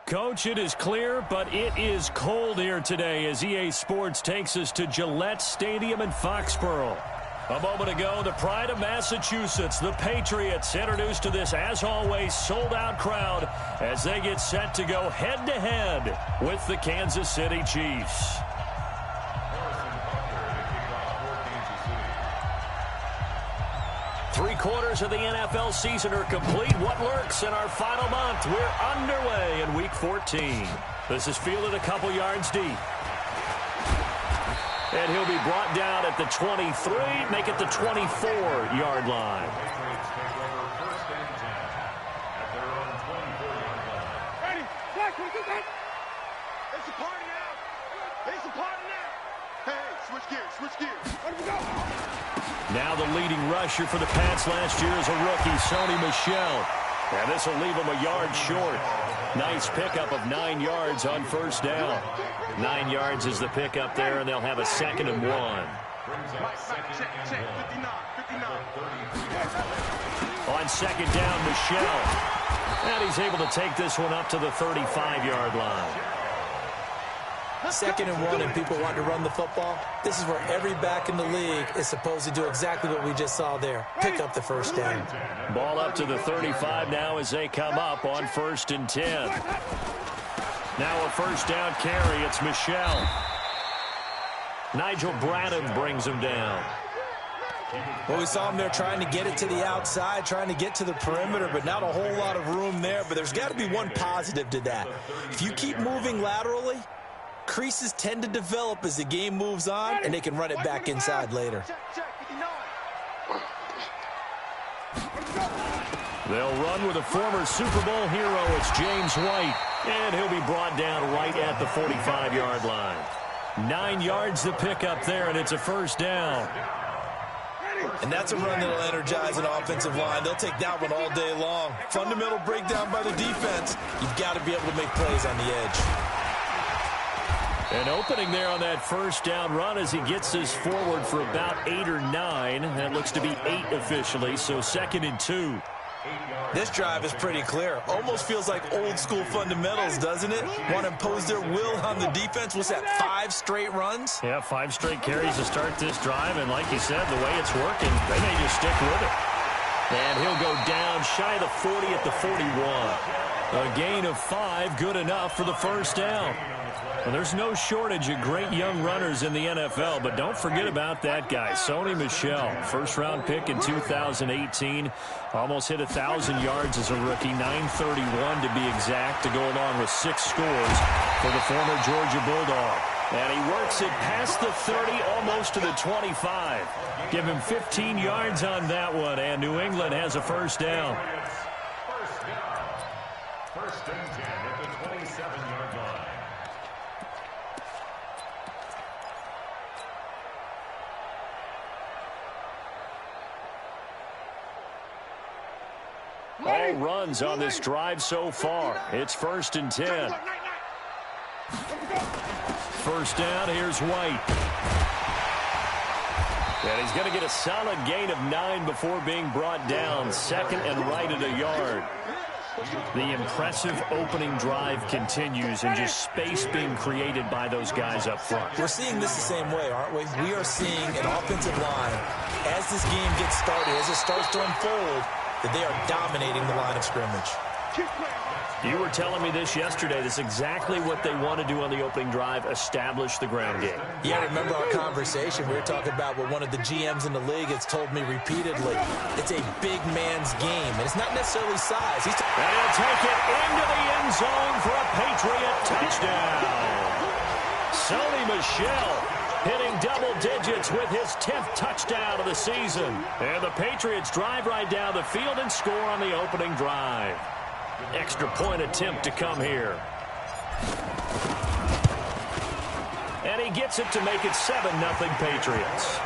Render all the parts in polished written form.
Coach, it is clear, but it is cold here today as EA Sports takes us to Gillette Stadium in Foxborough. A moment ago, the pride of Massachusetts, the Patriots, introduced to this, as always, sold-out crowd as they get set to go head-to-head with the Kansas City Chiefs. Three-quarters of the NFL season are complete. What lurks in our final month? We're underway in Week 14. This is fielded a couple yards deep. And he'll be brought down at the 23, make it the 24-yard line. Ready? Black, what is that? It's a party now. It's a party now. Hey, switch gears. Where do we go? Now the leading rusher for the Pats last year is a rookie, Sony Michel. And this will leave him a yard short. Nice pickup of 9 yards on first down. 9 yards is the pickup there, and they'll have a 2nd and 1. On second down, Michel. And he's able to take this one up to the 35-yard line. 2nd and 1 and people want to run the football. This is where every back in the league is supposed to do exactly what we just saw there. Pick up the first down. Ball up to the 35 now as they come up on 1st and 10. Now a first down carry. It's Michel. Nigel Bradham brings him down. Well, we saw him there trying to get it to the outside, trying to get to the perimeter, but not a whole lot of room there. But there's got to be one positive to that. If you keep moving laterally, creases tend to develop as the game moves on, and they can run it back inside later. They'll run with a former Super Bowl hero. It's James White, and he'll be brought down right at the 45-yard line. 9 yards to pick up there, and it's a first down. And that's a run that'll energize an offensive line. They'll take that one all day long. Fundamental breakdown by the defense. You've got to be able to make plays on the edge. An opening there on that first down run as he gets this forward for about 8 or 9. That looks to be 8 officially, so 2nd and 2. This drive is pretty clear. Almost feels like old-school fundamentals, doesn't it? Want to impose their will on the defense. What's that, 5 straight runs? Yeah, 5 straight carries to start this drive, and like you said, the way it's working, they may just stick with it. And he'll go down shy of the 40 at the 41. A gain of 5, good enough for the first down. Well, there's no shortage of great young runners in the NFL, but don't forget about that guy, Sony Michel. First-round pick in 2018. Almost hit 1,000 yards as a rookie, 931 to be exact, to go along with 6 scores for the former Georgia Bulldog. And he works it past the 30, almost to the 25. Give him 15 yards on that one, and New England has a first down. First and 10 at the 27-yard line. All runs on this drive so far. It's 1st and 10. First down, here's White. And he's going to get a solid gain of 9 before being brought down. 2nd and right at a yard. The impressive opening drive continues, and just space being created by those guys up front. We're seeing this the same way, aren't we? We are seeing an offensive line, as this game gets started, as it starts to unfold, that they are dominating the line of scrimmage. You were telling me this yesterday. This is exactly what they want to do on the opening drive, establish the ground game. Yeah, remember our conversation. We were talking about what one of the GMs in the league has told me repeatedly. It's a big man's game, and it's not necessarily size. And he'll take it into the end zone for a Patriot touchdown. Sony Michel hitting double digits with his 10th touchdown of the season. And the Patriots drive right down the field and score on the opening drive. Extra point attempt to come here. And he gets it to make it 7-0 Patriots.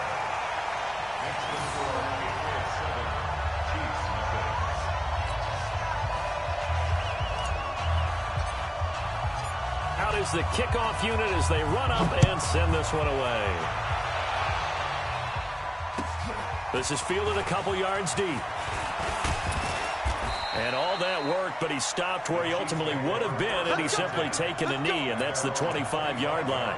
Out is the kickoff unit as they run up and send this one away. This is fielded a couple yards deep. And all that work work, but he stopped where he ultimately would have been, and he's simply taken a knee, and that's the 25-yard line.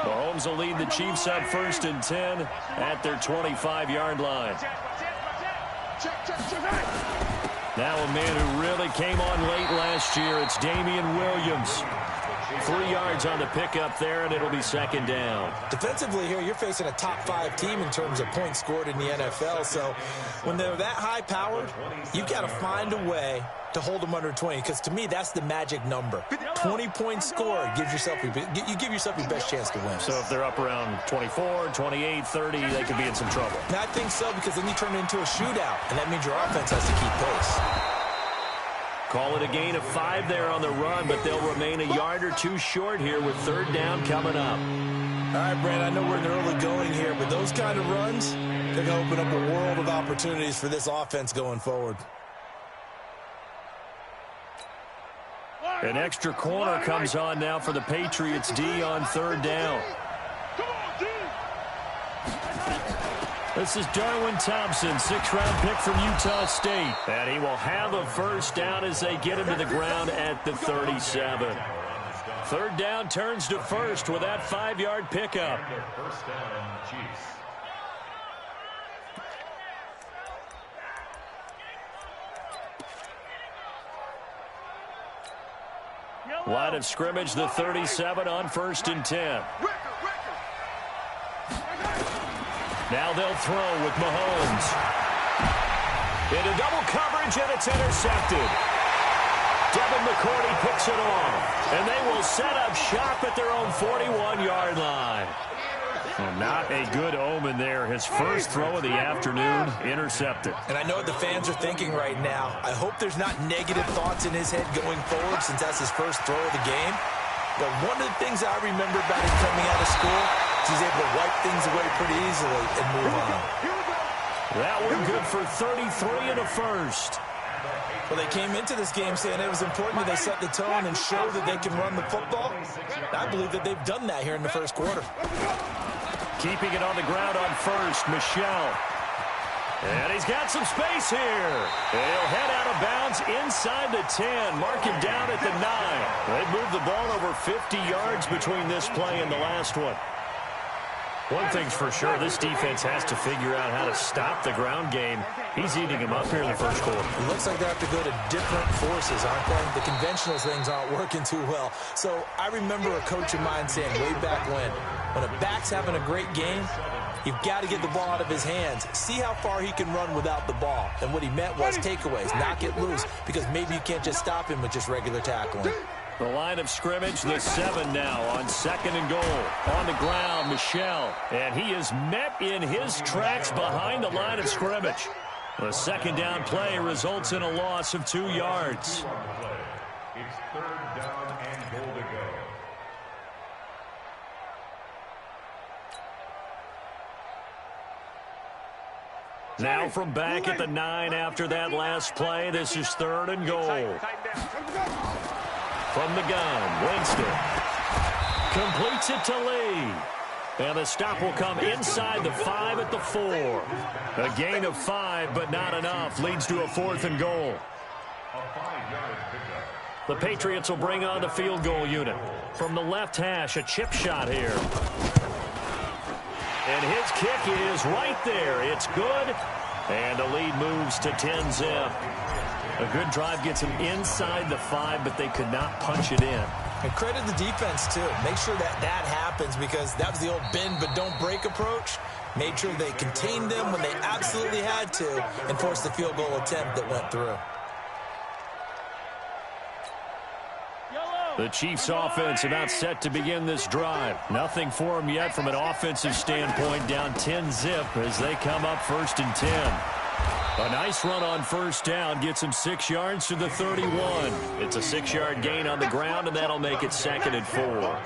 Mahomes will lead the Chiefs on 1st and 10 at their 25-yard line. Now a man who really came on late last year, it's Damian Williams. 3 yards on the pickup there, and it'll be 2nd down. Defensively here, you're facing a top-5 team in terms of points scored in the NFL, so when they're that high-powered, you've got to find a way to hold them under 20, because to me, that's the magic number. 20 points scored gives yourself you give yourself your best chance to win. So if they're up around 24, 28, 30, they could be in some trouble. Now, I think so, because then you turn it into a shootout, and that means your offense has to keep pace. Call it a gain of 5 there on the run, but they'll remain a yard or 2 short here with 3rd down coming up. All right, Brand, I know we're in the early going here, but those kind of runs, they're going to open up a world of opportunities for this offense going forward. An extra corner comes on now for the Patriots D on 3rd down. This is Darwin Thompson, 6th-round pick from Utah State. And he will have a 1st down as they get him to the ground at the 37. 3rd down turns to 1st with that 5-yard pickup. 1st down, Chiefs. Line of scrimmage, the 37 on 1st and 10. Now they'll throw with Mahomes. Into double coverage, and it's intercepted. Devin McCourty picks it off, and they will set up shop at their own 41-yard line. And not a good omen there. His first throw of the afternoon, intercepted. And I know what the fans are thinking right now. I hope there's not negative thoughts in his head going forward, since that's his first throw of the game. But one of the things I remember about him coming out of school is he's able to wipe things away pretty easily and move on. That one good for 33 and a 1st. Well, they came into this game saying it was important that they set the tone and show that they can run the football. I believe that they've done that here in the 1st quarter. Keeping it on the ground on 1st, Michel. And he's got some space here. And he'll head out of bounds inside the 10. Mark him down at the 9. They've moved the ball over 50 yards between this play and the last one. One thing's for sure, this defense has to figure out how to stop the ground game. He's eating them up here in the 1st quarter. It looks like they have to go to different forces, aren't they? The conventional things aren't working too well. So I remember a coach of mine saying way back when a back's having a great game, you've got to get the ball out of his hands. See how far he can run without the ball. And what he meant was takeaways, not get loose, because maybe you can't just stop him with just regular tackling. The line of scrimmage, the 7 now on 2nd and goal. On the ground, Michel. And he is met in his tracks behind the line of scrimmage. The 2nd down play results in a loss of 2 yards. It's 3rd down and goal to go. Now from back at the 9 after that last play, this is 3rd and goal. From the gun, Winston completes it to Lee. And the stop will come inside the 5 at the 4. A gain of 5, but not enough. Leads to a 4th and goal. The Patriots will bring on the field goal unit. From the left hash, a chip shot here. And his kick is right there. It's good. And the lead moves to 10-zip. A good drive gets him inside the 5, but they could not punch it in. And credit the defense, too. Make sure that happens, because that was the old bend but don't break approach. Made sure they contained them when they absolutely had to and forced the field goal attempt that went through. The Chiefs offense about set to begin this drive. Nothing for them yet from an offensive standpoint, down 10-zip as they come up 1st and 10. A nice run on 1st down gets him 6 yards to the 31. It's a 6-yard gain on the ground, and that'll make it 2nd and 4.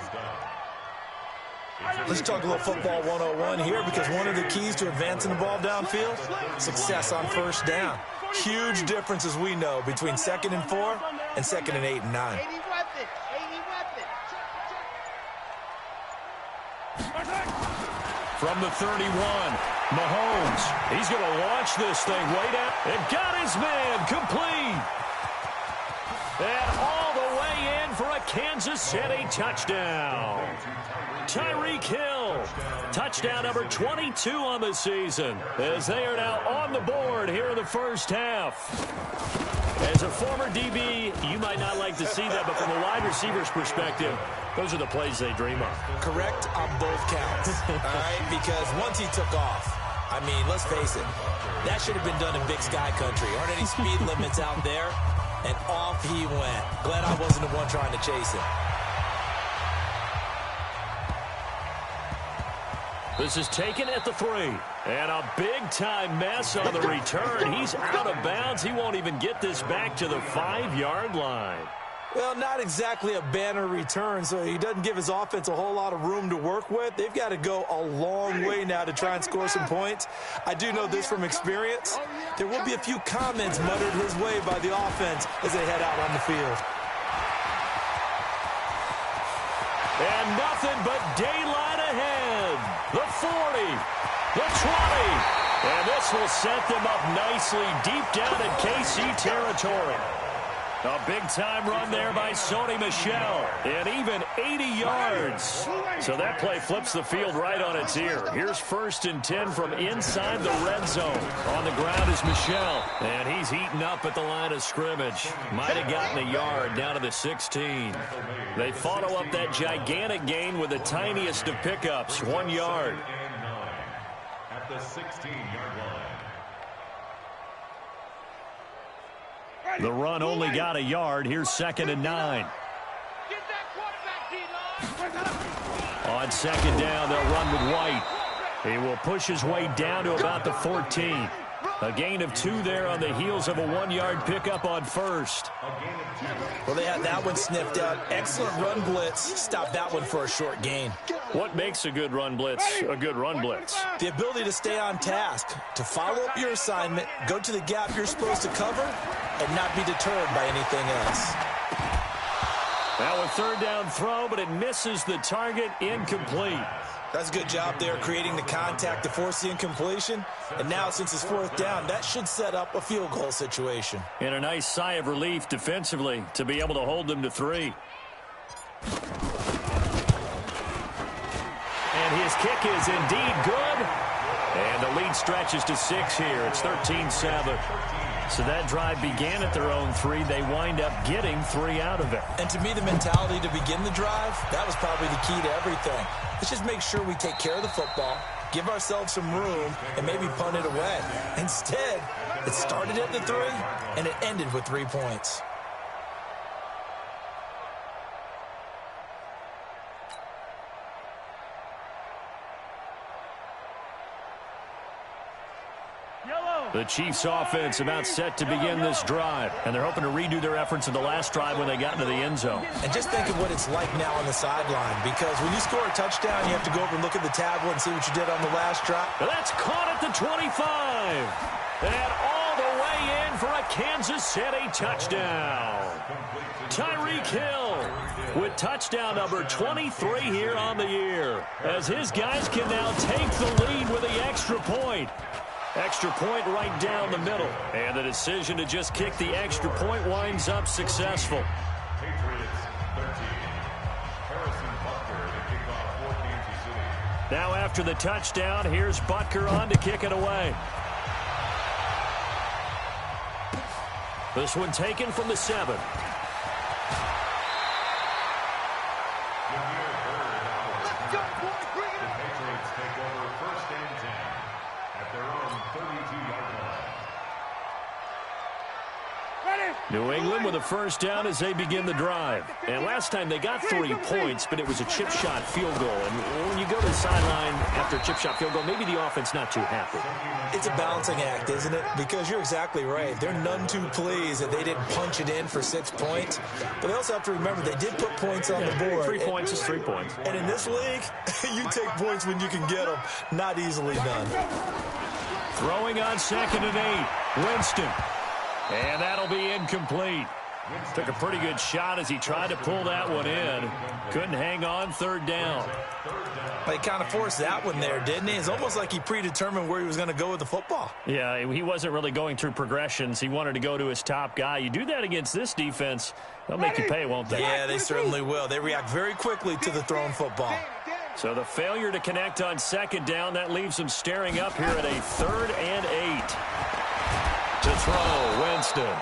Let's talk a little football 101 here, because one of the keys to advancing the ball downfield, success on 1st down. Huge difference, as we know, between 2nd and 4 and 2nd and 8 and 9. From the 31, Mahomes, he's going to launch this thing way down. And got his man complete. And all the way in for a Kansas City touchdown. Tyreek Hill, touchdown number 22 on the season, as they are now on the board here in the first half. As a former DB, you might not like to see that, but from a wide receiver's perspective, those are the plays they dream of. Correct on both counts, all right? Because once he took off, I mean, let's face it, that should have been done in Big Sky Country. Aren't any speed limits out there? And off he went. Glad I wasn't the one trying to chase him. This is taken at the 3. And a big-time mess on the return. He's out of bounds. He won't even get this back to the 5-yard line. Well, not exactly a banner return, so he doesn't give his offense a whole lot of room to work with. They've got to go a long way now to try and score some points. I do know this from experience. There will be a few comments muttered his way by the offense as they head out on the field. And nothing but daylight ahead. The 40, the 20. And this will set them up nicely deep down in KC territory. A big-time run there by Sony Michel, and even 80 yards. So that play flips the field right on its ear. Here's 1st and 10 from inside the red zone. On the ground is Michel, and he's heating up at the line of scrimmage. Might have gotten a yard down to the 16. They follow up that gigantic gain with the tiniest of pickups, 1 yard. At the 16-yard line. The run only got a yard. Here's 2nd and 9. On 2nd down, they'll run with White. He will push his way down to about the 14. A gain of 2 there on the heels of a 1-yard pickup on 1st. Well, they had that one sniffed out. Excellent run blitz. Stop that one for a short gain. What makes a good run blitz a good run blitz? The ability to stay on task, to follow up your assignment, go to the gap you're supposed to cover, and not be deterred by anything else. Now a 3rd down throw, but it misses the target. Incomplete. That's a good job there creating the contact to force the incompletion. And now, since it's 4th down, that should set up a field goal situation. And a nice sigh of relief defensively to be able to hold them to 3. And his kick is indeed good. And the lead stretches to 6 here. It's 13-7. So that drive began at their own 3. They wind up getting 3 out of it. And to me, the mentality to begin the drive, that was probably the key to everything. Let's just make sure we take care of the football, give ourselves some room, and maybe punt it away. Instead, it started at the 3, and it ended with 3 points. The Chiefs offense about set to begin this drive, and they're hoping to redo their efforts in the last drive when they got into the end zone. And just think of what it's like now on the sideline, because when you score a touchdown, you have to go over and look at the tablet and see what you did on the last drive. That's caught at the 25. And all the way in for a Kansas City touchdown. Tyreek Hill with touchdown number 23 here on the year, as his guys can now take the lead with the extra point. Extra point right down the middle. And the decision to just kick the extra point winds up successful. Patriots 13. Harrison Butker to kick off for Kansas City. Now after the touchdown, here's Butker on to kick it away. This one taken from the 7. New England with a 1st down as they begin the drive. And last time they got 3 points, but it was a chip shot field goal. And when you go to the sideline after a chip shot field goal, maybe the offense not too happy. It's a balancing act, isn't it? Because you're exactly right. They're none too pleased that they didn't punch it in for 6 points. But they also have to remember they did put points on the board. 3 points is 3 points. And in this league, you take points when you can get them. Not easily done. Throwing on 2nd and 8. Winston. And that'll be incomplete. Took a pretty good shot as he tried to pull that one in. Couldn't hang on 3rd down. He kind of forced that one there, didn't he? It's almost like he predetermined where he was going to go with the football. Yeah, he wasn't really going through progressions. He wanted to go to his top guy. You do that against this defense, they'll make you pay, won't they? Yeah, they certainly will. They react very quickly to the thrown football. So the failure to connect on second down, that leaves them staring up here at a 3rd and 8. To throw, Winston.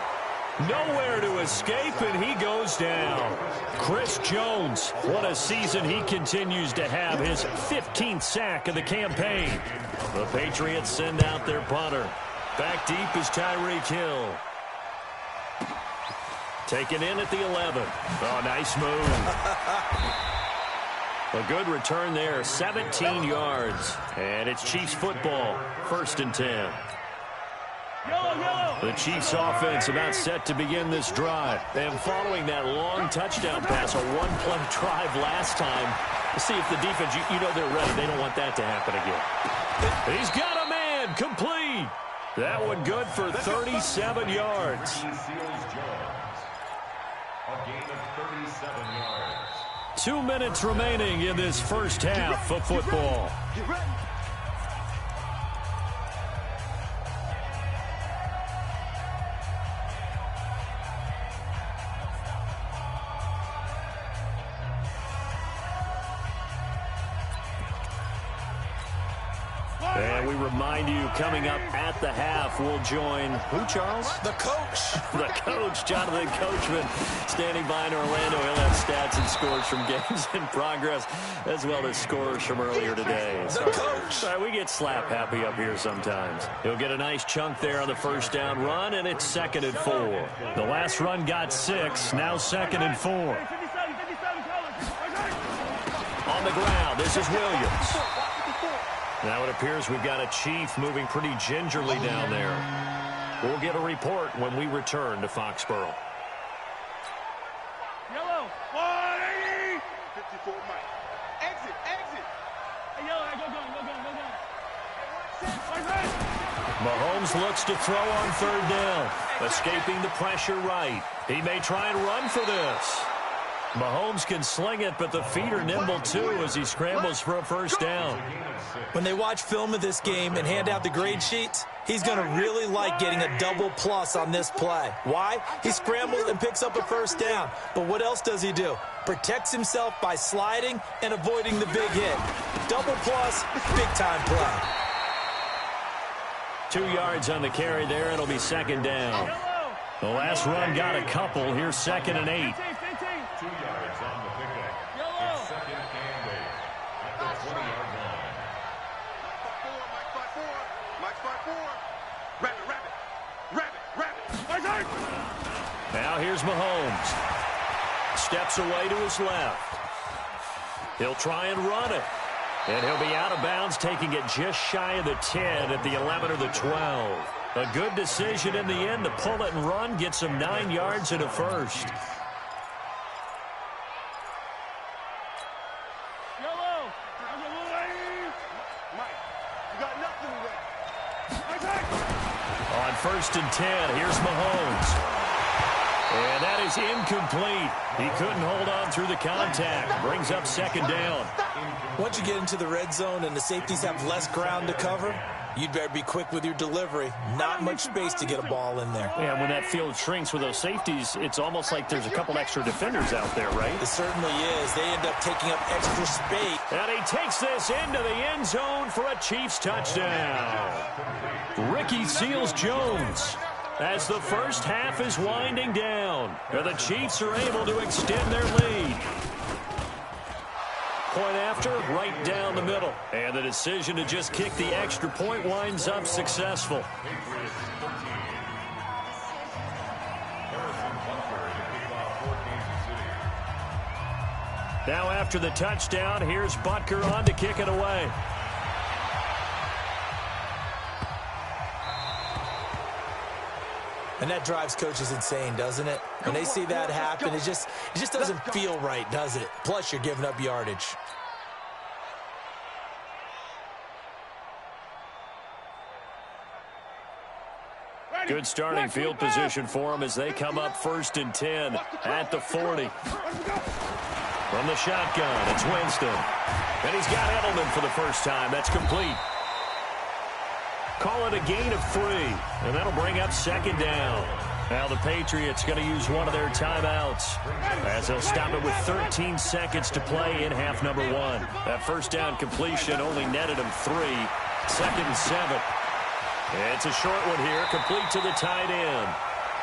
Nowhere to escape, and he goes down. Chris Jones, what a season he continues to have, his 15th sack of the campaign. The Patriots send out their punter. Back deep is Tyreek Hill. Taken in at the 11. Oh, nice move. A good return there, 17 yards. And it's Chiefs football, 1st and 10. The Chiefs offense about set to begin this drive. And following that long touchdown pass, a one-play drive last time, to see if the defense, you know they're ready. They don't want that to happen again. He's got a man, complete. That one good for 37 yards. A gain of 37 yards. 2 minutes remaining in this first half of football. Get ready. And we remind you, coming up at the half, we'll join who, Charles? The coach. The coach, Jonathan Coachman, standing by in Orlando. He'll have stats and scores from games in progress, as well as scores from earlier today. The coach. We get slap happy up here sometimes. He'll get a nice chunk there on the first down run, and it's 2nd and 4. The last run got 6, now 2nd and 4. On the ground, this is Williams. Now it appears we've got a Chief moving pretty gingerly down there. We'll get a report when we return to Foxborough. Yellow. 180. 54, Mike. Exit. Hey, yellow, go. Mahomes looks to throw on 3rd down. Escaping the pressure right. He may try and run for this. Mahomes can sling it, but the feet are nimble too as he scrambles for a first down. When they watch film of this game and hand out the grade sheets, he's going to really like getting a double plus on this play. Why? He scrambles and picks up a first down. But what else does he do? Protects himself by sliding and avoiding the big hit. Double plus, big-time play. 2 yards on the carry there. It'll be 2nd down. The last run got a couple. Here's 2nd and 8. 2 yards on the pickup. It's 2nd and 8 at the 20-yard line. Mike's 5-4. Rabbit. Now here's Mahomes. Steps away to his left. He'll try and run it. And he'll be out of bounds, taking it just shy of the 10 at the 11 or the 12. A good decision in the end to pull it and run, get some 9 yards and a first. On 1st and 10, here's Mahomes. And that is incomplete. He couldn't hold on through the contact. Brings up 2nd down. Once you get into the red zone and the safeties have less ground to cover, you'd better be quick with your delivery. Not much space to get a ball in there. Yeah, when that field shrinks with those safeties, it's almost like there's a couple extra defenders out there, right? It certainly is. They end up taking up extra space. And he takes this into the end zone for a Chiefs touchdown. Ricky Seals-Jones. As the first half is winding down, the Chiefs are able to extend their lead. Point after, right down the middle. And the decision to just kick the extra point winds up successful. Now after the touchdown, here's Butker on to kick it away. And that drives coaches insane, doesn't it? When they see that happen, it just doesn't feel right, does it? Plus, you're giving up yardage. Good starting field position for them as they come up 1st and 10 at the 40. From the shotgun, it's Winston. And he's got Edelman for the first time. That's complete. Call it a gain of 3, and that'll bring up second down. Now the Patriots going to use one of their timeouts as they'll stop it with 13 seconds to play in half number 1. That first down completion only netted him 3. Second and 7. It's a short one here, complete to the tight end.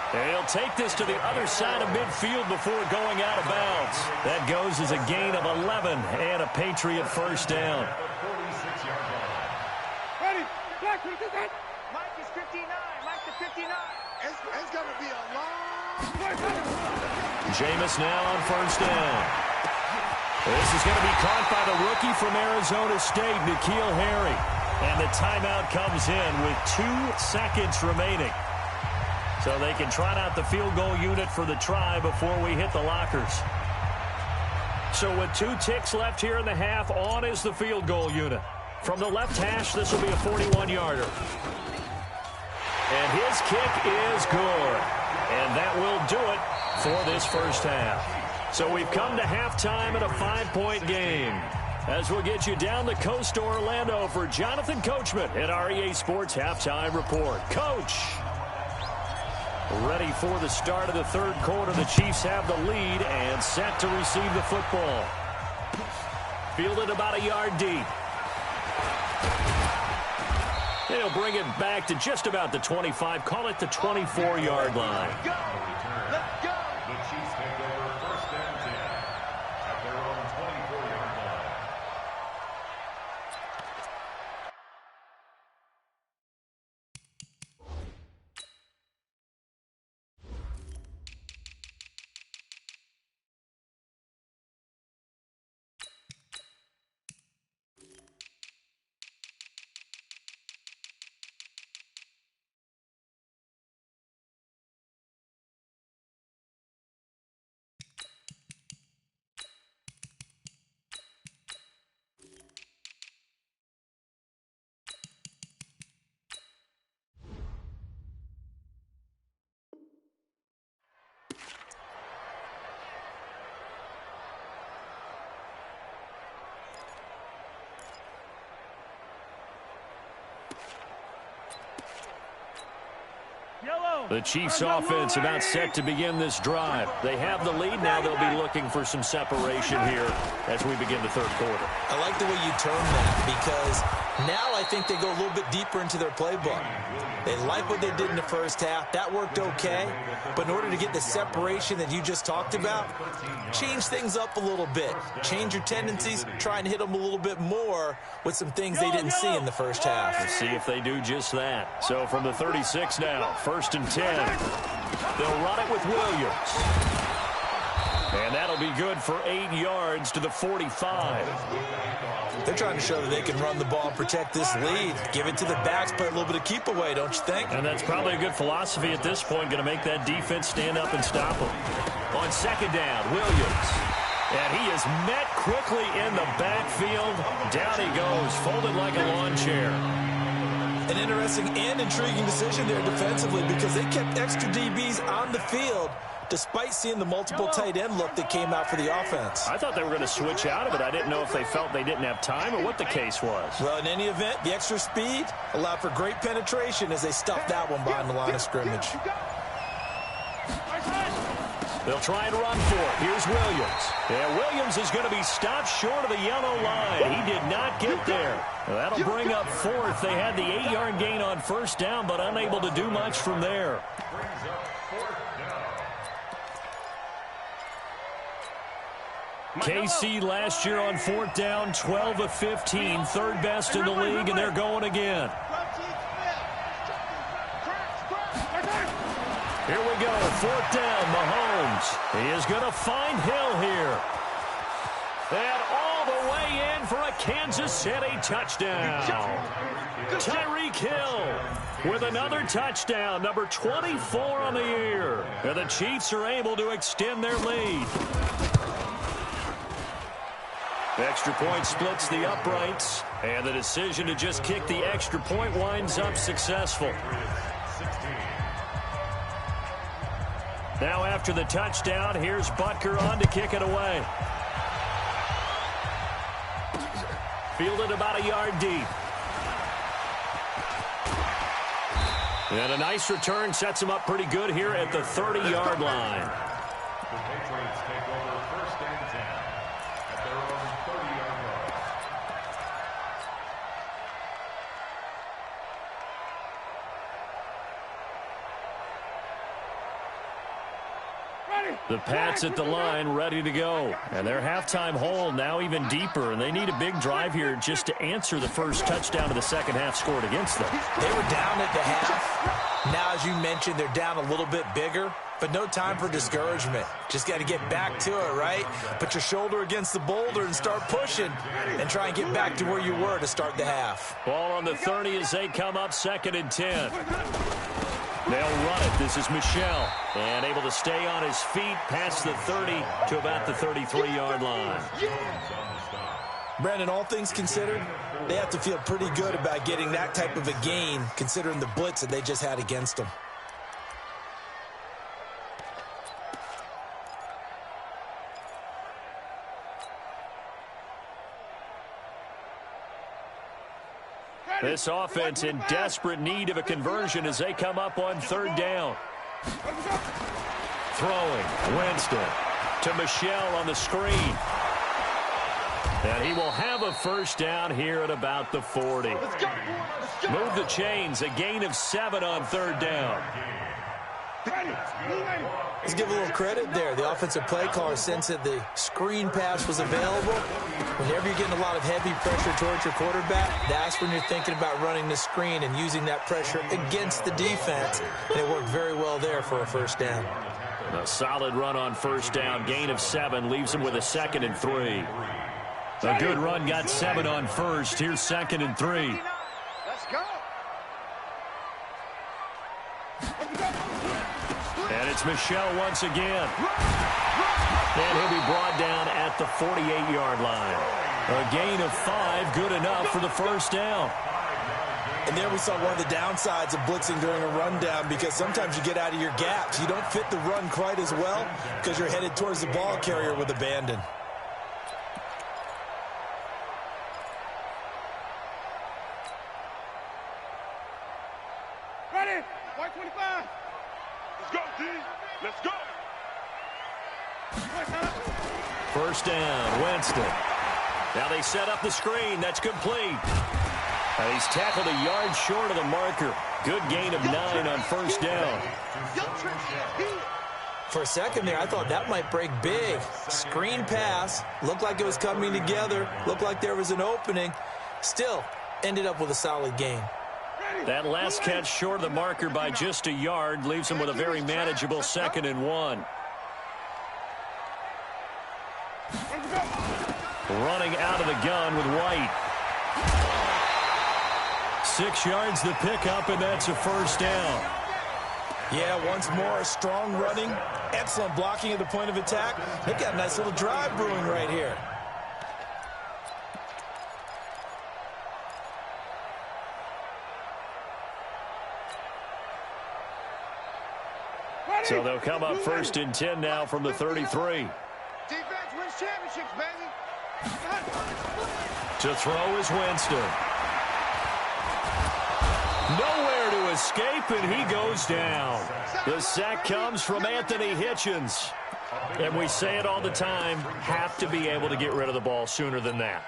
He'll take this to the other side of midfield before going out of bounds. That goes as a gain of 11 and a Patriot first down. Ready? Black, Mike is 59. Mike to 59. It's going to be a long... Jameis now on first down. This is going to be caught by the rookie from Arizona State, N'Keal Harry. And the timeout comes in with 2 seconds remaining. So they can trot out the field goal unit for the try before we hit the lockers. So with 2 ticks left here in the half, on is the field goal unit. From the left hash, this will be a 41-yarder. And his kick is good. And that will do it for this first half. So we've come to halftime in a 5-point game. As we'll get you down the coast to Orlando for Jonathan Coachman at our EA Sports Halftime Report. Coach! Ready for the start of the third quarter. The Chiefs have the lead and set to receive the football. Fielded about a yard deep. They'll bring it back to just about the 25. Call it the 24-yard line. Let's go! The Chiefs take over first and 10 at their own 24-yard line. The Chiefs offense about set to begin this drive. They have the lead. Now they'll be looking for some separation here as we begin the third quarter. I like the way you term that, because now I think they go a little bit deeper into their playbook. They like what they did in the first half. That worked okay. But in order to get the separation that you just talked about, change things up a little bit. Change your tendencies. Try and hit them a little bit more with some things they didn't see in the first half. Let's see if they do just that. So from the 36 now, first and 10. They'll run it with Williams. And that'll be good for 8 yards to the 45. They're trying to show that they can run the ball, protect this lead. Give it to the backs, play a little bit of keep away, don't you think? And that's probably a good philosophy at this point, going to make that defense stand up and stop them. On second down, Williams. And he is met quickly in the backfield. Down he goes, folded like a lawn chair. An interesting and intriguing decision there defensively, because they kept extra DBs on the field despite seeing the multiple tight end look that came out for the offense. I thought they were going to switch out of it. I didn't know if they felt they didn't have time or what the case was. Well, in any event, the extra speed allowed for great penetration as they stuffed that one behind the line of scrimmage. They'll try and run for it. Here's Williams. Yeah, Williams is going to be stopped short of the yellow line. He did not get there. That'll bring up fourth. They had the 8-yard gain on first down, but unable to do much from there. KC last year on fourth down, 12 of 15, third best in the league, and they're going again. Here we go, fourth down, Mahomes. He is going to find Hill here. And all the way in for a Kansas City touchdown. Tyreek Hill with another touchdown, number 24 on the year. And the Chiefs are able to extend their lead. The extra point splits the uprights, and the decision to just kick the extra point winds up successful. Now after the touchdown, here's Butker on to kick it away. Fielded about a yard deep. And a nice return sets him up pretty good here at the 30-yard line. The Patriots take over first and 10 at their own 30-yard line. The Pats at the line ready to go. And their halftime hole now even deeper, and they need a big drive here just to answer the first touchdown of the second half scored against them. They were down at the half. Now, as you mentioned, they're down a little bit bigger, but no time for discouragement. Just got to get back to it, right? Put your shoulder against the boulder and start pushing and try and get back to where you were to start the half. Ball on the 30 as they come up 2nd and 10. They'll run it. This is Michel. And able to stay on his feet past the 30 to about the 33-yard line. Brandon, all things considered, they have to feel pretty good about getting that type of a gain considering the blitz that they just had against them. This offense in desperate need of a conversion as they come up on 3rd down. Throwing, Winston to Michel on the screen. And he will have a first down here at about the 40. Move the chains, a gain of 7 on 3rd down. Let's give a little credit there. The offensive play caller sensed that the screen pass was available. Whenever you're getting a lot of heavy pressure towards your quarterback, that's when you're thinking about running the screen and using that pressure against the defense. And it worked very well there for a first down. A solid run on first down. Gain of 7 leaves him with a 2nd and 3. A good run got 7 on first. Here's 2nd and 3. Let's go. And it's Michel once again. And he'll be brought down at the 48-yard line. A gain of 5, good enough for the first down. And there we saw one of the downsides of blitzing during a rundown, because sometimes you get out of your gaps. You don't fit the run quite as well because you're headed towards the ball carrier with abandon. Ready? White 25. Let's go, D. Let's go. First down, Winston. Now they set up the screen. That's complete. And he's tackled a yard short of the marker. Good gain of 9 on first down. For a second there, I thought that might break big. Screen pass. Looked like it was coming together. Looked like there was an opening. Still, ended up with a solid gain. That last catch short of the marker by just a yard leaves him with a very manageable 2nd and 1. Running out of the gun with White. 6 yards the pickup, and that's a first down. Yeah, once more, strong running, excellent blocking at the point of attack. They've got a nice little drive brewing right here. So they'll come up 1st and 10 now from the 33. Defense wins championships, baby. To throw is Winston. Nowhere to escape, and he goes down. The sack comes from Anthony Hitchens. And we say it all the time, have to be able to get rid of the ball sooner than that.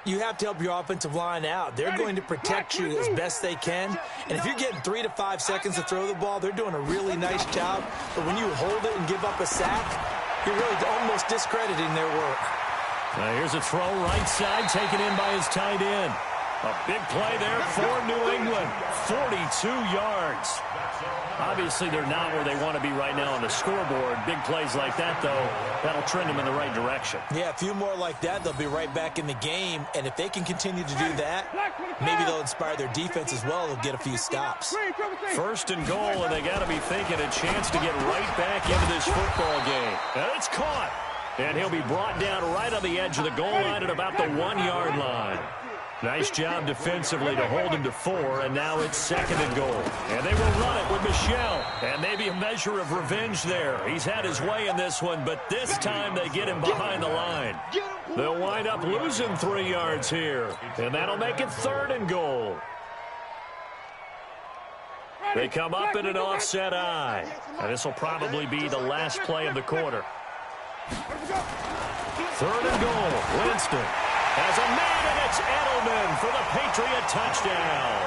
You have to help your offensive line out. They're going to protect you as best they can. And if you're getting 3 to 5 seconds to throw the ball, they're doing a really nice job. But when you hold it and give up a sack, you're really almost discrediting their work. Now here's a throw right side, taken in by his tight end. A big play there for New England. 42 yards. Obviously, they're not where they want to be right now on the scoreboard. Big plays like that, though, that'll trend them in the right direction. Yeah, a few more like that, they'll be right back in the game. And if they can continue to do that, maybe they'll inspire their defense as well. They'll get a few stops. 1st and goal, and they got to be thinking a chance to get right back into this football game. And it's caught. And he'll be brought down right on the edge of the goal line at about the 1-yard line. Nice job defensively to hold him to 4, and now it's 2nd and goal. And they will run it with Michel. And maybe a measure of revenge there. He's had his way in this one, but this time they get him behind the line. They'll wind up losing 3 yards here, and that'll make it 3rd and goal. They come up in an offset eye, and this will probably be the last play of the quarter. 3rd and goal. Winston has a man, and it's Edelman for the Patriot touchdown.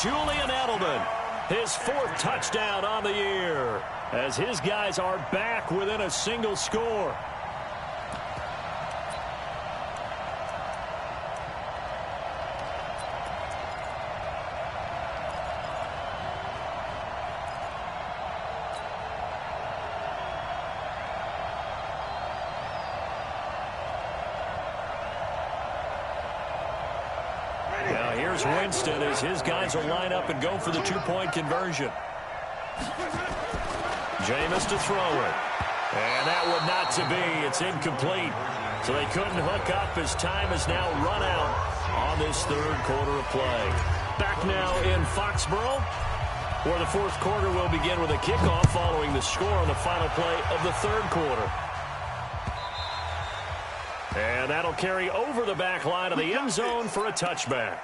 Julian Edelman, his 4th touchdown on the year, as his guys are back within a single score. Winston as his guys will line up and go for the 2-point conversion. Jameis to throw it. And that one not to be. It's incomplete. So they couldn't hook up as time has now run out on this 3rd quarter of play. Back now in Foxborough, where the 4th quarter will begin with a kickoff following the score on the final play of the 3rd quarter. And that'll carry over the back line of the end zone for a touchback.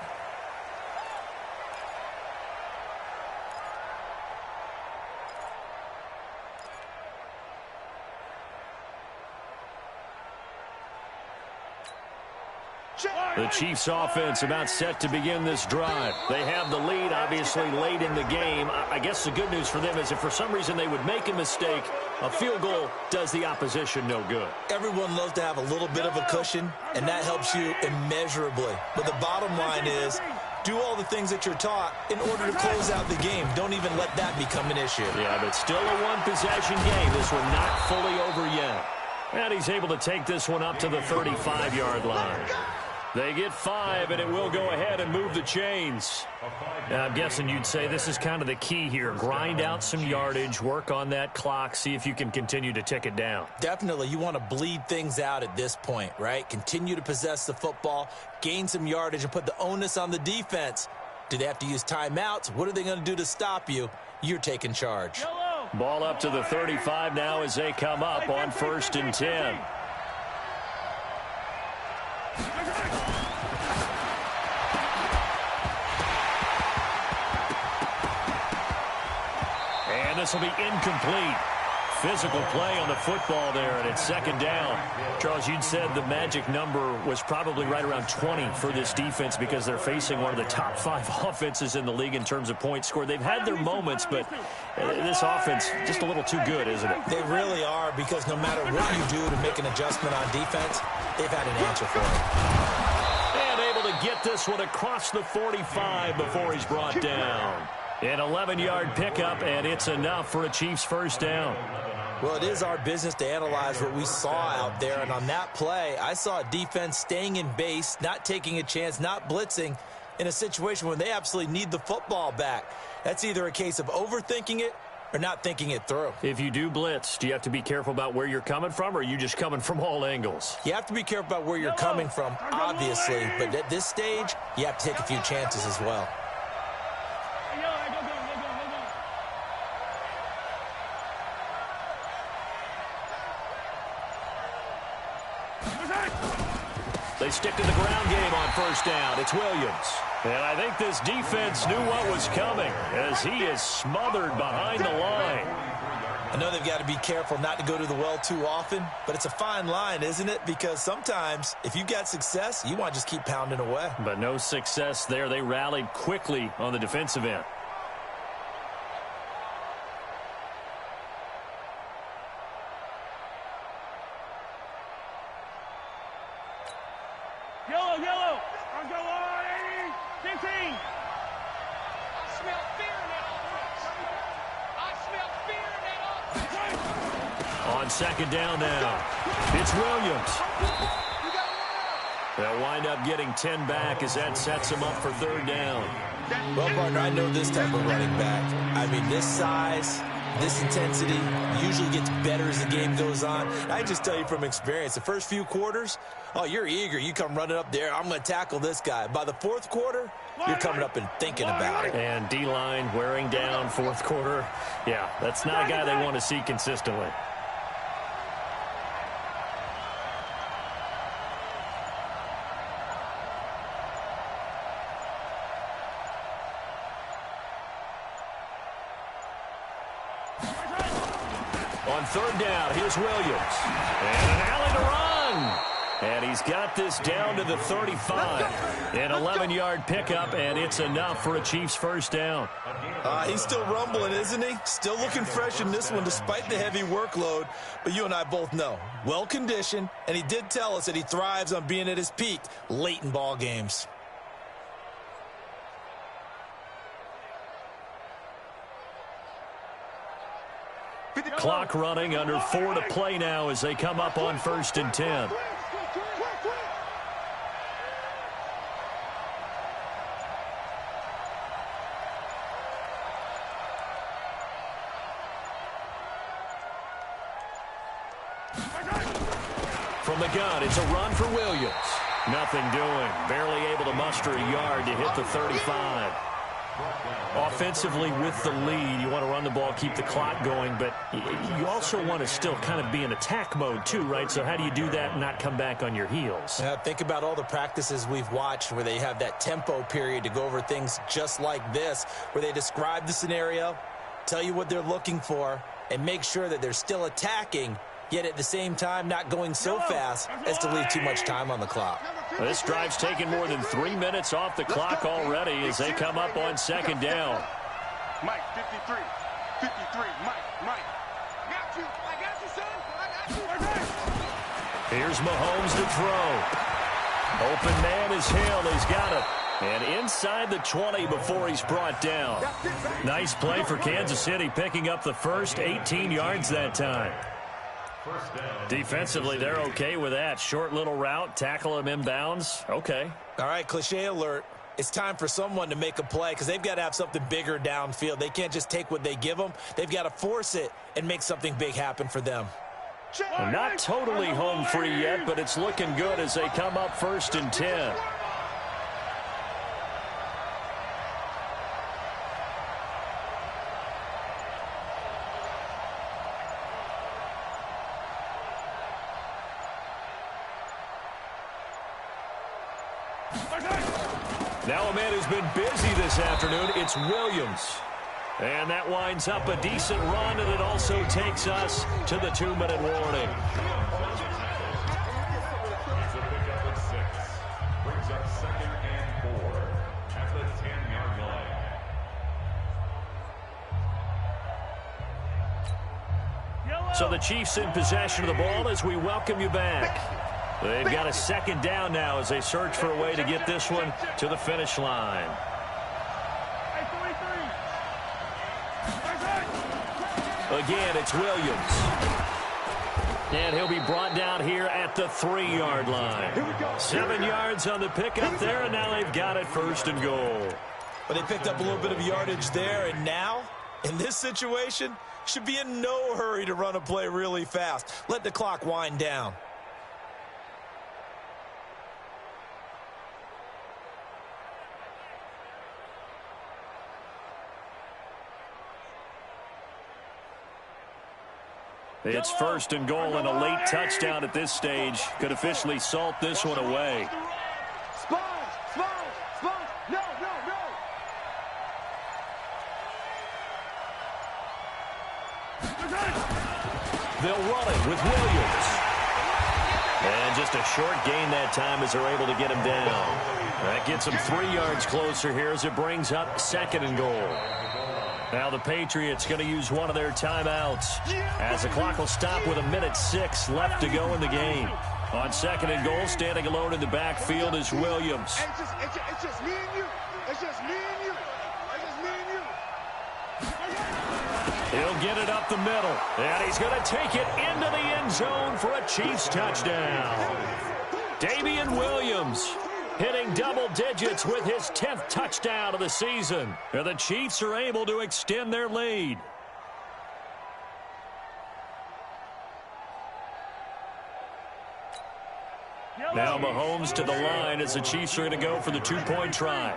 The Chiefs offense about set to begin this drive. They have the lead, obviously, late in the game. I guess the good news for them is if for some reason they would make a mistake, a field goal does the opposition no good. Everyone loves to have a little bit of a cushion, and that helps you immeasurably. But the bottom line is, do all the things that you're taught in order to close out the game. Don't even let that become an issue. Yeah, but still a one-possession game. This one not fully over yet. And he's able to take this one up to the 35-yard line. They get 5, and it will go ahead and move the chains. Now, I'm guessing you'd say this is kind of the key here. Grind out some yardage, work on that clock, see if you can continue to tick it down. Definitely. You want to bleed things out at this point, right? Continue to possess the football, gain some yardage, and put the onus on the defense. Do they have to use timeouts? What are they going to do to stop you? You're taking charge. Ball up to the 35 now as they come up on 1st and 10. And this will be incomplete. Physical play on the football there, and it's 2nd down. Charles, you'd said the magic number was probably right around 20 for this defense because they're facing one of the top 5 offenses in the league in terms of points scored. They've had their moments, but this offense just a little too good, isn't it? They really are, because no matter what you do to make an adjustment on defense, they've had an answer for it. And able to get this one across the 45 before he's brought down. An 11-yard pickup, and it's enough for a Chiefs 1st down. Well, it is our business to analyze what we saw out there, and on that play, I saw a defense staying in base, not taking a chance, not blitzing, in a situation where they absolutely need the football back. That's either a case of overthinking it or not thinking it through. If you do blitz, do you have to be careful about where you're coming from, or are you just coming from all angles? You have to be careful about where you're coming from, obviously, but at this stage, you have to take a few chances as well. They stick to the ground game on 1st down. It's Williams. And I think this defense knew what was coming as he is smothered behind the line. I know they've got to be careful not to go to the well too often, but it's a fine line, isn't it? Because sometimes if you got success, you want to just keep pounding away. But no success there. They rallied quickly on the defensive end. Yellow. I'll go on, 80, 15. I smell fear in that offense. On 2nd down now, it's Williams. They'll wind up getting 10 back as that sets him up for 3rd down. Well, partner, I know this type of running back. I mean, this size, this intensity usually gets better as the game goes on. I just tell you from experience, the first few quarters, oh, you're eager. You come running up there, I'm going to tackle this guy. By the 4th quarter, you're coming up and thinking about it. And D-line wearing down fourth quarter. Yeah, that's not a guy they want to see consistently. On third down, here's Williams. And an alley to run. And he's got this down to the 35. An 11-yard pickup, and it's enough for a Chiefs first down. He's still rumbling, isn't he? Still looking fresh in this one despite the heavy workload. But you and I both know, well-conditioned, and he did tell us that he thrives on being at his peak late in ball games. Clock running, under 4 to play now as they come up on 1st and 10. From the gun, it's a run for Williams. Nothing doing. Barely able to muster a yard to hit the 35. Offensively with the lead, you want to run the ball, keep the clock going, but you also want to still kind of be in attack mode too, right? So how do you do that and not come back on your heels? Think about all the practices we've watched where they have that tempo period to go over things just like this, where they describe the scenario, tell you what they're looking for, and make sure that they're still attacking, yet at the same time not going so fast as to leave too much time on the clock. Well, this drive's taken more than 3 minutes off the clock already as they come up on 2nd down. Mike, 53. 53. Mike. Got you. I got you, son. I got you. Here's Mahomes to throw. Open man is Hill. He's got it. And inside the 20 before he's brought down. Nice play for Kansas City, picking up the first 18 yards that time. Defensively, they're okay with that. Short little route, tackle him inbounds. Okay. All right, cliche alert. It's time for someone to make a play because they've got to have something bigger downfield. They can't just take what they give them. They've got to force it and make something big happen for them. Well, not totally home free yet, but it's looking good as they come up 1st and 10. Now a man who's been busy this afternoon, it's Williams. And that winds up a decent run, and it also takes us to the 2-minute warning. It's a pickup of 6. Brings up 2nd and 4 at the 10-yard line. So the Chiefs in possession of the ball as we welcome you back. They've got a 2nd down now as they search for a way to get this one to the finish line. Again, it's Williams. And he'll be brought down here at the 3-yard line. 7 yards on the pickup there, and now they've got it 1st and goal. But they picked up a little bit of yardage there, and now, in this situation, should be in no hurry to run a play really fast. Let the clock wind down. It's 1st and goal, and a late touchdown at this stage could officially salt this one away. Sponge. No. They'll run it with Williams. And just a short gain that time as they're able to get him down. That gets them 3 yards closer here as it brings up 2nd and goal. Now the Patriots going to use one of their timeouts as the clock will stop with 1:06 left to go in the game. On 2nd and goal, standing alone in the backfield is Williams. It's just me and you. It's just me and you. He'll get it up the middle, and he's going to take it into the end zone for a Chiefs touchdown. Damian Williams hitting double digits with his 10th touchdown of the season. And the Chiefs are able to extend their lead. Now Mahomes to the line as the Chiefs are going to go for the 2-point try.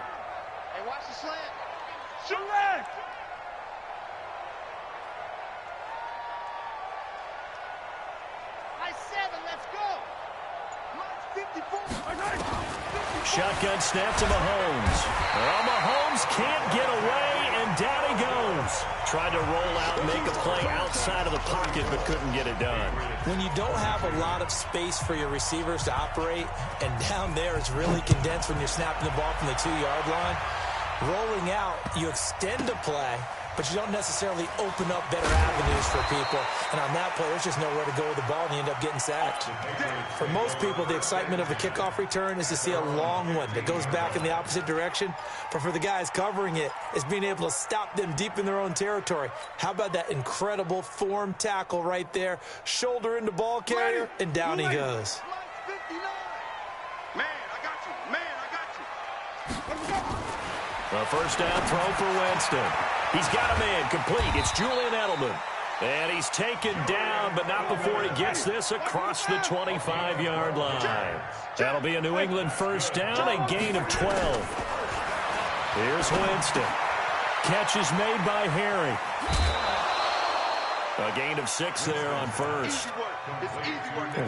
Shotgun snap to Mahomes. Well, Mahomes can't get away, and down he goes. Tried to roll out and make a play outside of the pocket, but couldn't get it done. When you don't have a lot of space for your receivers to operate, and down there it's really condensed when you're snapping the ball from the 2-yard line, rolling out, you extend a play, but you don't necessarily open up better avenues for people. And on that play, there's just nowhere to go with the ball, and you end up getting sacked. For most people, the excitement of a kickoff return is to see a long one that goes back in the opposite direction. But for the guys covering it, it's being able to stop them deep in their own territory. How about that incredible form tackle right there? Shoulder into ball carrier, and down he goes. Man, I got you. Man, I got you. A first down throw for Winston. He's got a man complete. It's Julian Edelman. And he's taken down, but not before he gets this across the 25-yard line. That'll be a New England first down, a gain of 12. Here's Winston. Catch is made by Harry. A gain of 6 there on first.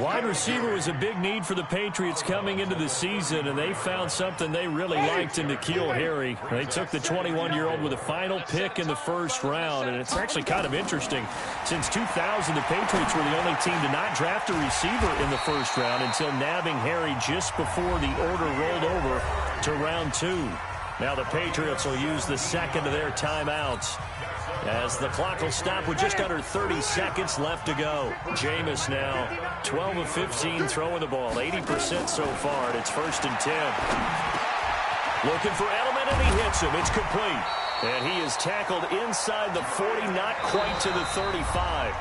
Wide receiver was a big need for the Patriots coming into the season, and they found something they really liked in N'Keal Harry. They took the 21-year-old with a final pick in the first round, and it's actually kind of interesting. Since 2000, the Patriots were the only team to not draft a receiver in the first round until nabbing Harry just before the order rolled over to round 2. Now the Patriots will use the second of their timeouts, as the clock will stop with just under 30 seconds left to go. Jameis now 12 of 15 throwing the ball, 80% so far, and it's 1st and 10. Looking for Edelman, and he hits him. It's complete. And he is tackled inside the 40, not quite to the 35.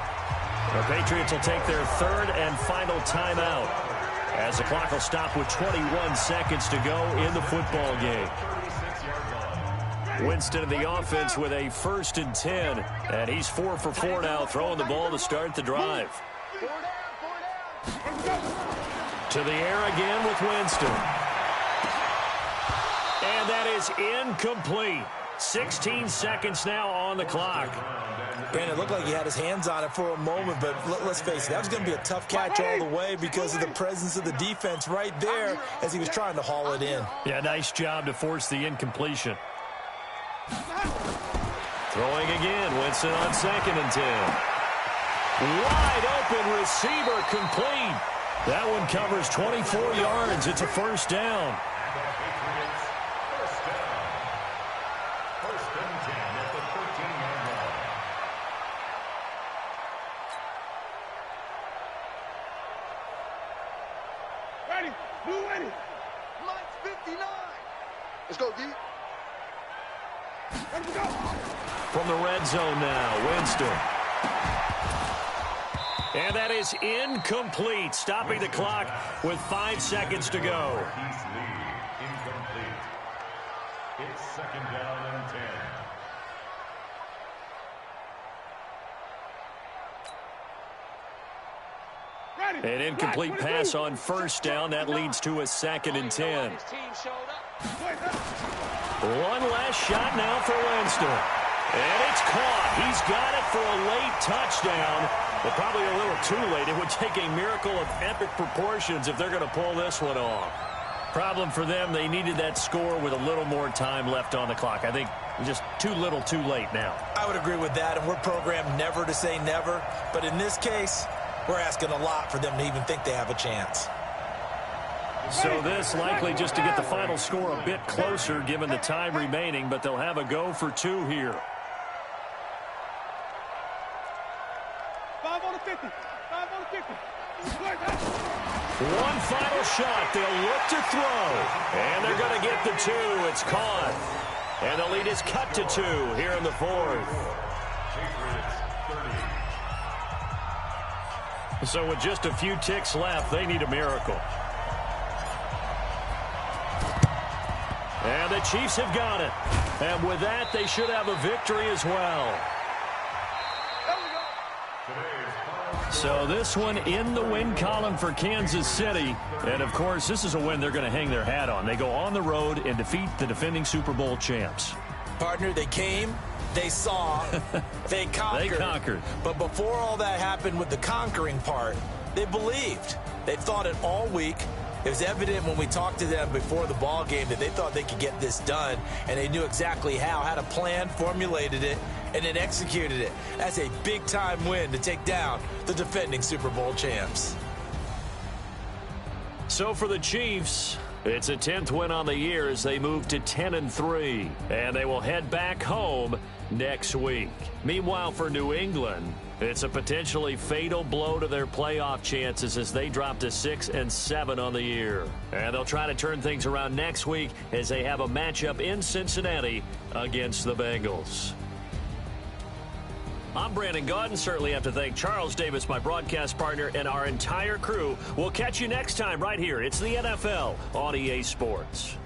The Patriots will take their third and final timeout, as the clock will stop with 21 seconds to go in the football game. Winston in the offense with a 1st and 10, and he's 4 for 4 now, throwing the ball to start the drive. To the air again with Winston. And that is incomplete. 16 seconds now on the clock. And it looked like he had his hands on it for a moment, but let's face it, that was going to be a tough catch all the way because of the presence of the defense right there as he was trying to haul it in. Yeah, nice job to force the incompletion. Throwing again, Winston on 2nd and 10. Wide open receiver, complete. That one covers 24 yards. It's a first down. Ready, blue ready. Lights 59. Let's go, D. From the red zone now, Winston. And that is incomplete, stopping the clock with 5 seconds to go. Incomplete. It's 2nd down and 10. An incomplete pass on 1st down. That leads to a 2nd and 10. One last shot now for Winston. And it's caught. He's got it for a late touchdown, but probably a little too late. It would take a miracle of epic proportions if they're going to pull this one off. Problem for them, they needed that score with a little more time left on the clock. I think just too little too late now. I would agree with that, and we're programmed never to say never. But in this case, we're asking a lot for them to even think they have a chance. So this likely just to get the final score a bit closer given the time remaining, but they'll have a go for 2 here. 5 on the 50. 5 on the 50. One final shot. They'll look to throw. And they're going to get the 2. It's caught. And the lead is cut to 2 here in the 4th. So with just a few ticks left, they need a miracle. And the Chiefs have got it. And with that, they should have a victory as well. So this one in the win column for Kansas City. And, of course, this is a win they're going to hang their hat on. They go on the road and defeat the defending Super Bowl champs. Partner, they came, They saw. They conquered. They conquered. But before all that happened with the conquering part, they believed. They thought it all week. It was evident when we talked to them before the ball game that they thought they could get this done, and they knew exactly how, had a plan, formulated it, and then executed it. That's a big-time win to take down the defending Super Bowl champs. So for the Chiefs, it's a 10th win on the year as they move to 10-3, and they will head back home next week. Meanwhile, for New England, it's a potentially fatal blow to their playoff chances as they drop to 6-7 on the year. And they'll try to turn things around next week as they have a matchup in Cincinnati against the Bengals. I'm Brandon Gaudin. Certainly have to thank Charles Davis, my broadcast partner, and our entire crew. We'll catch you next time right here. It's the NFL on EA Sports.